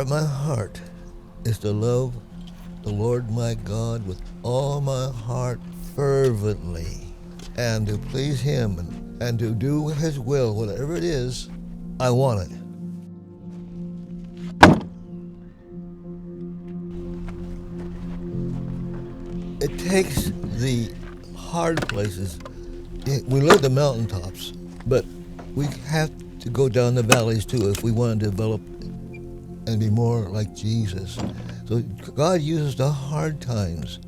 my heart is to love the Lord my God with all my heart fervently, and to please Him and to do His will, whatever it is, I want it. It takes the hard places. We love the mountaintops, but we have to go down the valleys too if we want to develop and be more like Jesus. So God uses the hard times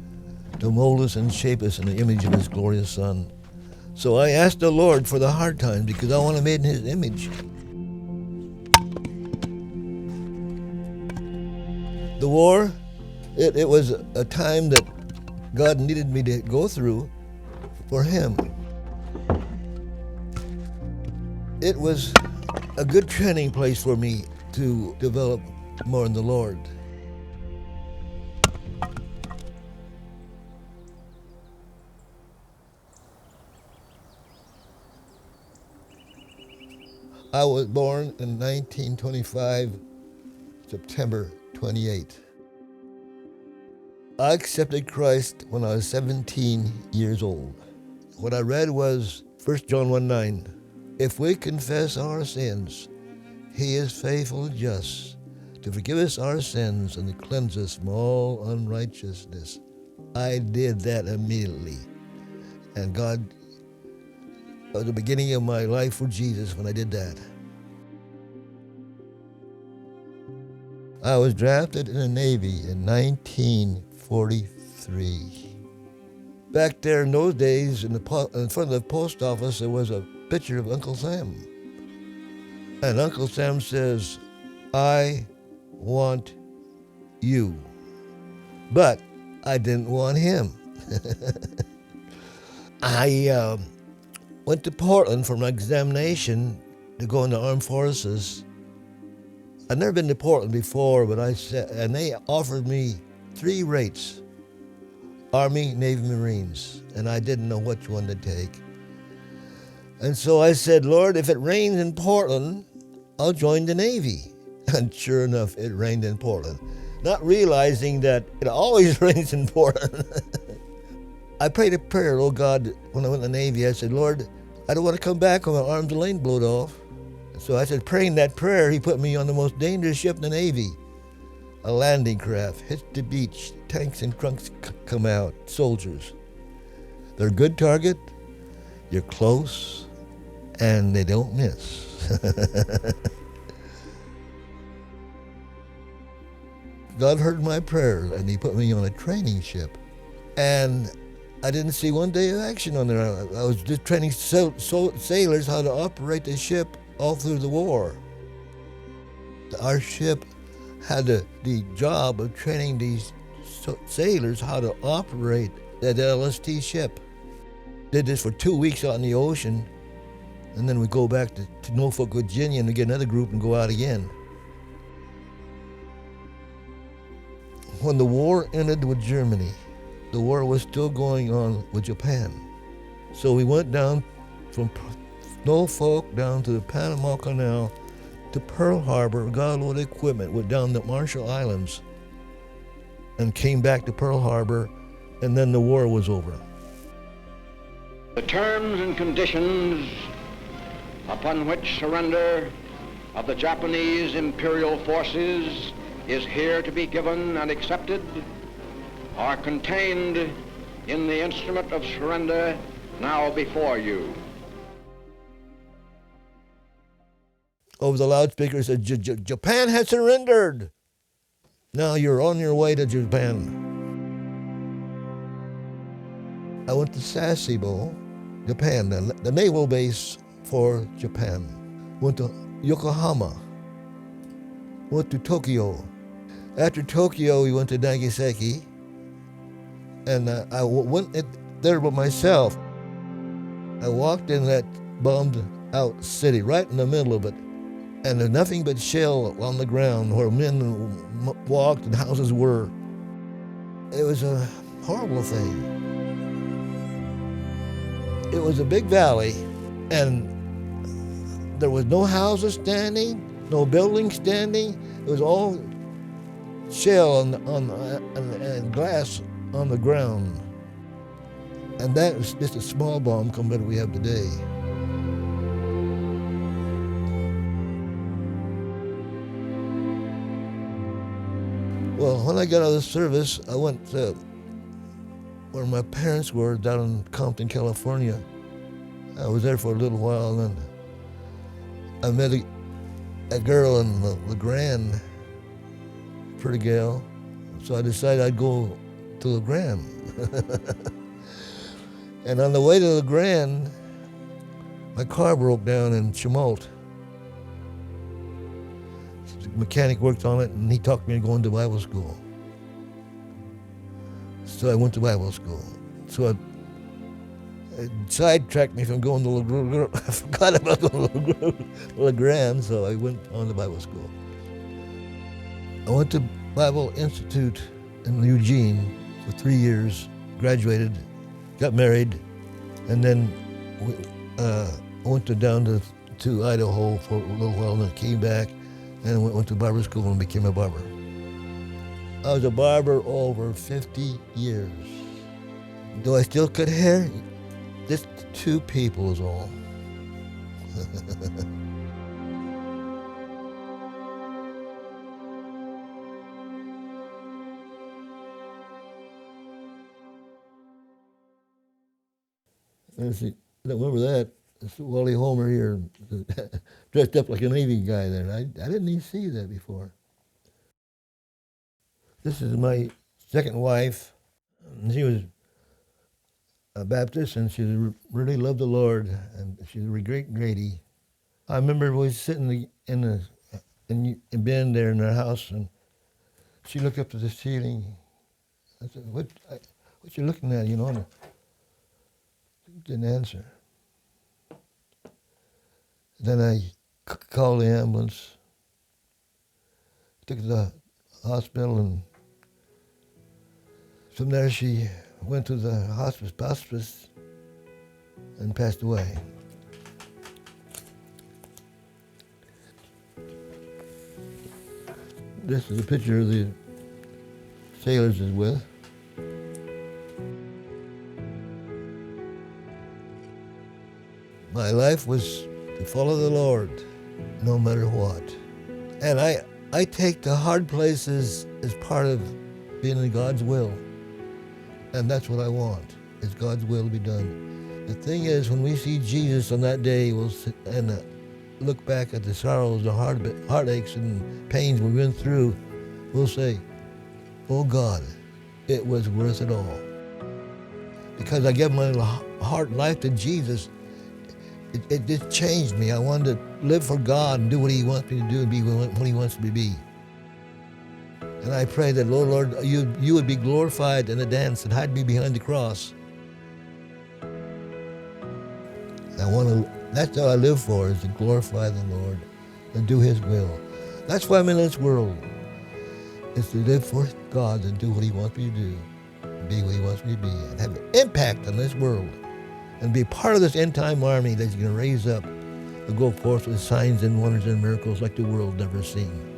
to mold us and shape us in the image of His glorious Son. So I asked the Lord for the hard times because I want to be in His image. The war, it was a time that God needed me to go through for Him. It was a good training place for me to develop more in the Lord. I was born in 1925, September 28. I accepted Christ when I was 17 years old. What I read was 1 John 1:9. If we confess our sins, He is faithful and just to forgive us our sins and to cleanse us from all unrighteousness. I did that immediately. And God, at the beginning of my life for Jesus when I did that. I was drafted in the Navy in 1943. Back there in those days, in front of the post office, there was a picture of Uncle Sam. And Uncle Sam says, I want you. But I didn't want him. I went to Portland for my examination to go in the armed forces. I'd never been to Portland before, but and they offered me 3 rates, Army, Navy, Marines, and I didn't know which one to take. And so I said, Lord, if it rains in Portland, I'll join the Navy. And sure enough, it rained in Portland, not realizing that it always rains in Portland. I prayed a prayer, oh God, when I went in the Navy. I said, Lord, I don't want to come back when my arms and legs blowed off. So I said, praying that prayer, He put me on the most dangerous ship in the Navy. A landing craft, hits the beach, tanks and trunks come out, soldiers. They're a good target, you're close, and they don't miss. God heard my prayer, and He put me on a training ship. And I didn't see one day of action on there. I was just training sailors how to operate the ship all through the war. Our ship had the job of training these sailors how to operate that LST ship. Did this for 2 weeks out in the ocean, and then we go back to Norfolk, Virginia, and we get another group and go out again. When the war ended with Germany, the war was still going on with Japan. So we went down from Norfolk down to the Panama Canal to Pearl Harbor, got a load of equipment, went down the Marshall Islands, and came back to Pearl Harbor, and then the war was over. The terms and conditions upon which surrender of the Japanese imperial forces is here to be given and accepted are contained in the instrument of surrender now before you. Over the loudspeaker said, Japan has surrendered. Now you're on your way to Japan. I went to Sasebo, Japan, the naval base for Japan. Went to Yokohama. Went to Tokyo. After Tokyo, we went to Nagasaki. And I went there by myself. I walked in that bombed out city, right in the middle of it. And there's nothing but shell on the ground where men walked and houses were. It was a horrible thing. It was a big valley, and there was no houses standing, no buildings standing. It was all shell and glass on the ground. And that was just a small bomb compared to what we have today. Well, when I got out of the service, I went to where my parents were down in Compton, California. I was there for a little while, and then I met a girl in La Grande, pretty gal. So I decided I'd go to La Grande. And on the way to La Grande, my car broke down in Chemult. The mechanic worked on it, and he talked me into going to Bible school. So I went to Bible school. So it sidetracked me from going to I forgot about going to La Grande, so I went on to Bible school. I went to Bible Institute in Eugene for 3 years, graduated, got married, and then I went down to Idaho for a little while, and then came back and went to barber school and became a barber. I was a barber over 50 years. Do I still cut hair? Just 2 people is all. See, I don't remember that. It's Wally Holmer here, dressed up like a Navy guy there. I didn't even see that before. This is my second wife. She was a Baptist, and she really loved the Lord, and she was a great lady. I remember we was sitting in bed there in their house, and she looked up to the ceiling. I said, what you looking at, you know? And didn't answer. Then I called the ambulance, took her to the hospital, and from there she went to the hospice and passed away. This is a picture of the sailors is with. My life was to follow the Lord no matter what. And I take the hard places as part of being in God's will. And that's what I want, is God's will to be done. The thing is, when we see Jesus on that day, we'll sit and look back at the sorrows, the heartaches and pains we went through, we'll say, oh God, it was worth it all. Because I gave my heart and life to Jesus, it just changed me. I wanted to live for God and do what He wants me to do and be what He wants me to be. And I pray that, Lord, you would be glorified in the dance and hide me behind the cross. That's all I live for, is to glorify the Lord and do His will. That's why I'm in this world, is to live for God and do what He wants me to do, and be what He wants me to be, and have an impact on this world, and be part of this end-time army that's going to raise up and go forth with signs and wonders and miracles like the world never seen.